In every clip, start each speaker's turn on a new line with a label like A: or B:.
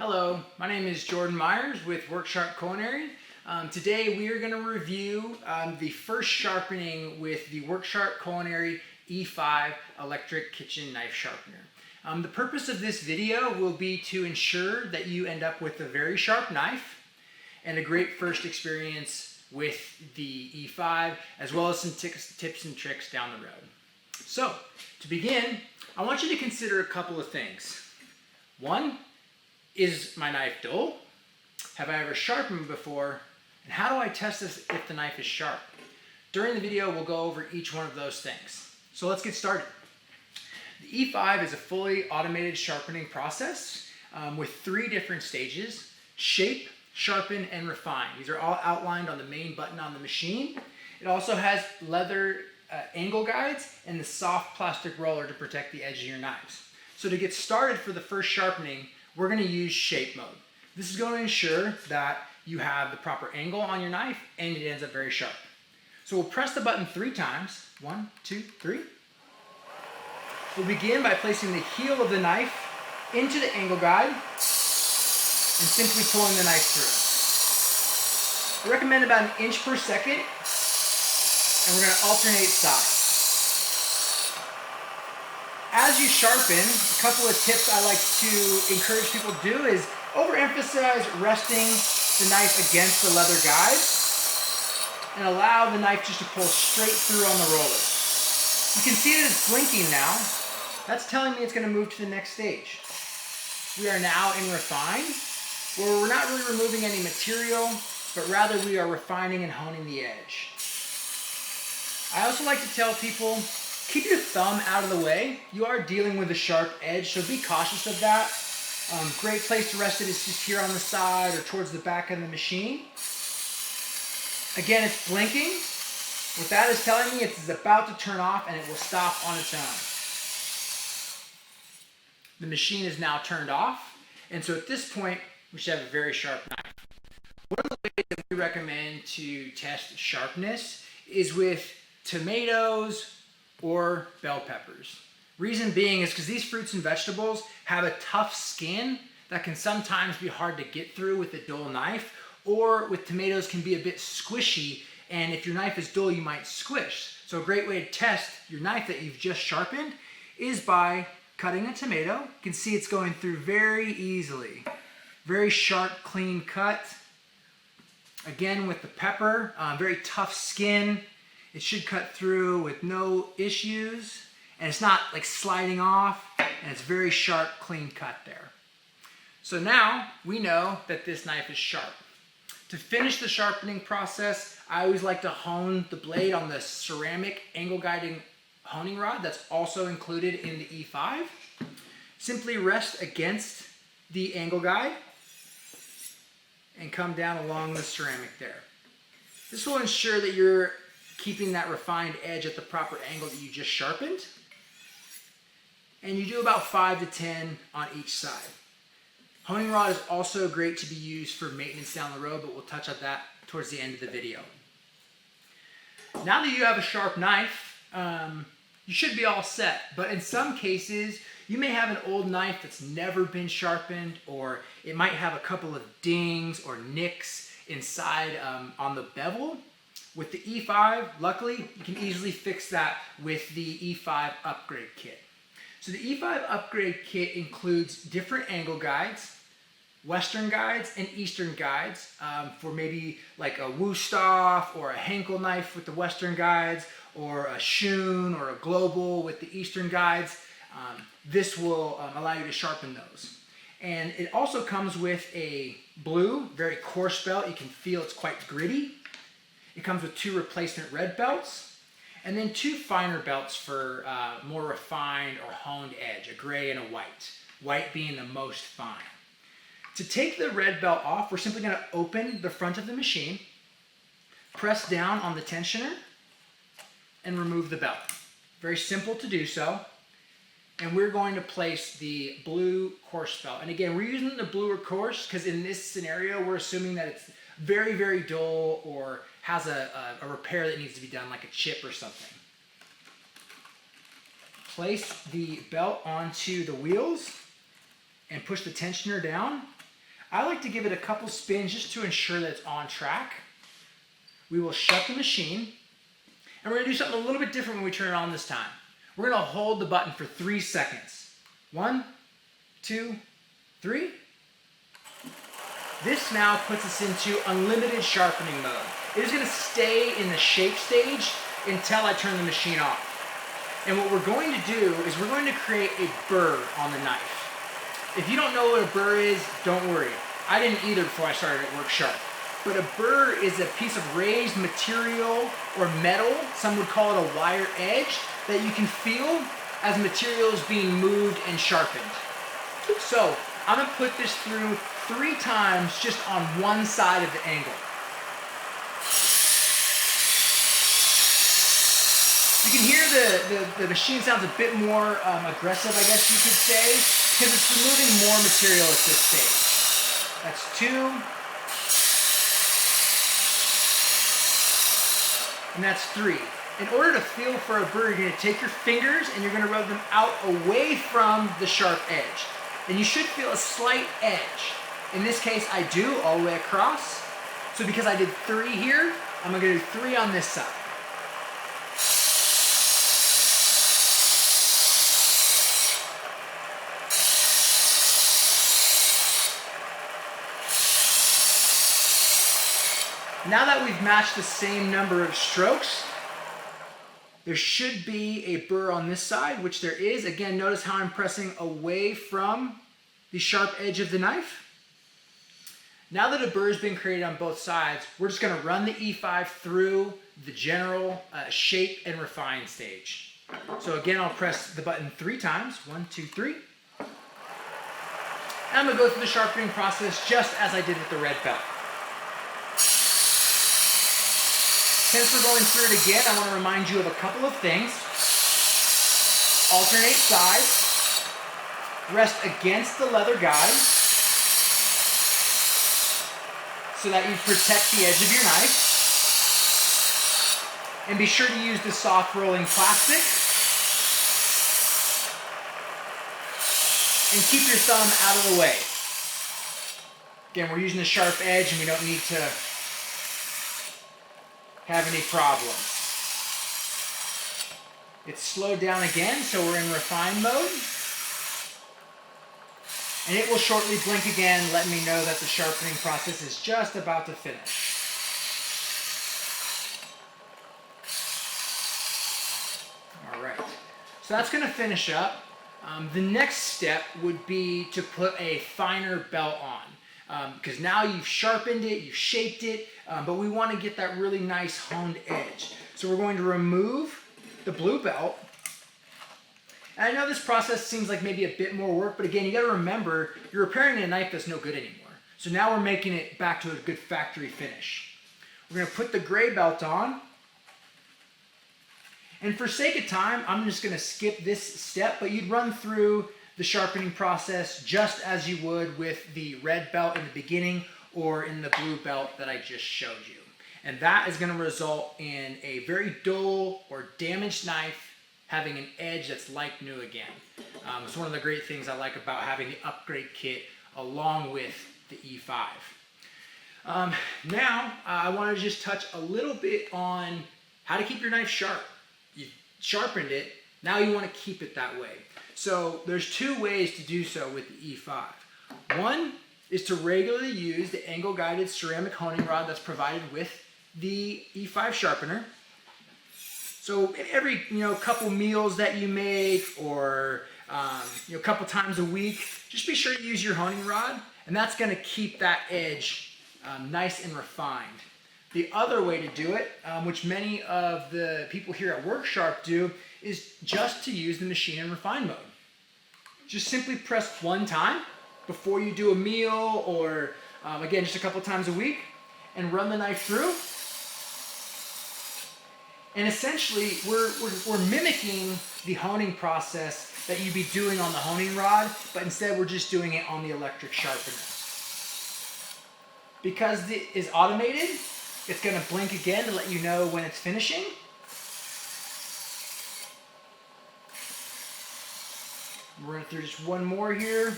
A: Hello, my name is Jordan Myers with Worksharp Culinary. Today we are going to review the first sharpening with the Worksharp Culinary E5 electric kitchen knife sharpener. The purpose of this video will be to ensure that you end up with a very sharp knife and a great first experience with the E5, as well as some tips and tricks down the road. So, to begin, I want you to consider a couple of things. One, is my knife dull? Have I ever sharpened before? And how do I test this if the knife is sharp? During the video, we'll go over each one of those things. So let's get started. The E5 is a fully automated sharpening process with 3 different stages: shape, sharpen, and refine. These are all outlined on the main button on the machine. It also has leather angle guides and the soft plastic roller to protect the edge of your knives. So to get started for the first sharpening, we're going to use shape mode. This is going to ensure that you have the proper angle on your knife and it ends up very sharp. So we'll press the button 3 times. 1, 2, 3. We'll begin by placing the heel of the knife into the angle guide and simply pulling the knife through. I recommend about 1 inch per second, and we're going to alternate sides. As you sharpen, a couple of tips I like to encourage people to do is overemphasize resting the knife against the leather guide and allow the knife just to pull straight through on the roller. You can see that it's blinking now. That's telling me it's going to move to the next stage. We are now in refine, where we're not really removing any material, but rather we are refining and honing the edge. I also like to tell people, keep your thumb out of the way. You are dealing with a sharp edge, so be cautious of that. Great place to rest it is just here on the side or towards the back of the machine. Again, it's blinking. What that is telling me, it's about to turn off and it will stop on its own. The machine is now turned off, and so at this point, we should have a very sharp knife. One of the ways that we recommend to test sharpness is with tomatoes or bell peppers. Reason being is because these fruits and vegetables have a tough skin that can sometimes be hard to get through with a dull knife, or with tomatoes can be a bit squishy, and if your knife is dull, you might squish. So a great way to test your knife that you've just sharpened is by cutting a tomato. You can see it's going through very easily. Very sharp, clean cut. Again, with the pepper, very tough skin. It should cut through with no issues, and it's not like sliding off, and it's very sharp, clean cut there. So now we know that this knife is sharp. To finish the sharpening process, I always like to hone the blade on the ceramic angle guiding honing rod that's also included in the E5. Simply rest against the angle guide and come down along the ceramic there. This will ensure that you're keeping that refined edge at the proper angle that you just sharpened. And you do about 5 to 10 on each side. Honing rod is also great to be used for maintenance down the road, but we'll touch on that towards the end of the video. Now that you have a sharp knife, you should be all set. But in some cases, you may have an old knife that's never been sharpened, or it might have a couple of dings or nicks inside on the bevel. With the E5, luckily, you can easily fix that with the E5 upgrade kit. So the E5 upgrade kit includes different angle guides, Western guides and Eastern guides for maybe like a Wusthof or a Henkel knife with the Western guides, or a Schoon or a Global with the Eastern guides. This will allow you to sharpen those. And it also comes with a blue, very coarse belt. You can feel it's quite gritty. It comes with 2 replacement red belts, and then 2 finer belts for more refined or honed edge, a gray and a white. White being the most fine. To take the red belt off, we're simply going to open the front of the machine, press down on the tensioner, and remove the belt. Very simple to do so. And we're going to place the blue coarse belt. And again, we're using the blue or coarse because in this scenario, we're assuming that it's very, very dull or has a repair that needs to be done, like a chip or something. Place the belt onto the wheels and push the tensioner down I like to give it a couple spins just to ensure that it's on track. We will shut the machine, and we're going to do something a little bit different when we turn it on this time. We're going to hold the button for 3 seconds. 1, 2, 3. This now puts us into unlimited sharpening mode. It is going to stay in the shape stage until I turn the machine off. And what we're going to do is we're going to create a burr on the knife. If you don't know what a burr is, don't worry. I didn't either before I started at Worksharp. But a burr is a piece of raised material or metal, some would call it a wire edge, that you can feel as material is being moved and sharpened. So I'm going to put this through 3 times just on one side of the angle. You can hear the machine sounds a bit more aggressive, I guess you could say, because it's removing more material at this stage. That's 2. And that's 3. In order to feel for a burr, you're going to take your fingers and you're going to rub them out away from the sharp edge. And you should feel a slight edge. In this case, I do all the way across. So because I did 3 here, I'm going to do 3 on this side. Now that we've matched the same number of strokes, there should be a burr on this side, which there is. Again, notice how I'm pressing away from the sharp edge of the knife. Now that a burr has been created on both sides, we're just going to run the E5 through the general shape and refine stage. So again, I'll press the button 3 times. 1, 2, 3. And I'm going to go through the sharpening process just as I did with the red belt. Since we're going through it again, I want to remind you of a couple of things. Alternate sides. Rest against the leather guide so that you protect the edge of your knife. And be sure to use the soft rolling plastic. And keep your thumb out of the way. Again, we're using the sharp edge and we don't need to have any problems. It's slowed down again, so we're in refine mode. And it will shortly blink again, letting me know that the sharpening process is just about to finish. All right, so that's going to finish up. The next step would be to put a finer belt on. Because now you've sharpened it, you've shaped it, but we want to get that really nice honed edge. So we're going to remove the blue belt. And I know this process seems like maybe a bit more work, but again, you got to remember, you're repairing a knife that's no good anymore. So now we're making it back to a good factory finish. We're going to put the gray belt on. And for sake of time, I'm just going to skip this step, but you'd run through the sharpening process just as you would with the red belt in the beginning or in the blue belt that I just showed you. And that is going to result in a very dull or damaged knife having an edge that's like new again. It's one of the great things I like about having the upgrade kit along with the E5. Now, I want to just touch a little bit on how to keep your knife sharp. You've sharpened it, now you want to keep it that way. So there's 2 ways to do so with the E5. One is to regularly use the angle-guided ceramic honing rod that's provided with the E5 sharpener. So every couple meals that you make or a couple times a week, just be sure to use your honing rod, and that's going to keep that edge nice and refined. The other way to do it, which many of the people here at Worksharp do, is just to use the machine in refine mode. Just simply press 1 time before you do a meal or, again, just a couple times a week, and run the knife through. And essentially, we're mimicking the honing process that you'd be doing on the honing rod, but instead we're just doing it on the electric sharpener. Because it is automated, it's going to blink again to let you know when it's finishing. We're going to do just one more here.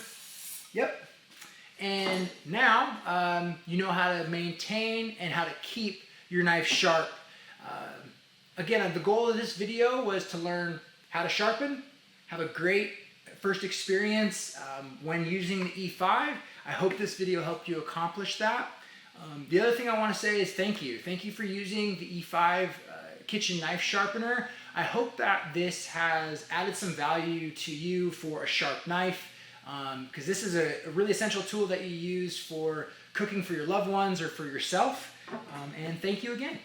A: Yep. And now you know how to maintain and how to keep your knife sharp. Again, the goal of this video was to learn how to sharpen, have a great first experience when using the E5. I hope this video helped you accomplish that. The other thing I want to say is thank you. Thank you for using the E5 kitchen knife sharpener. I hope that this has added some value to you for a sharp knife, because this is a really essential tool that you use for cooking for your loved ones or for yourself. And thank you again.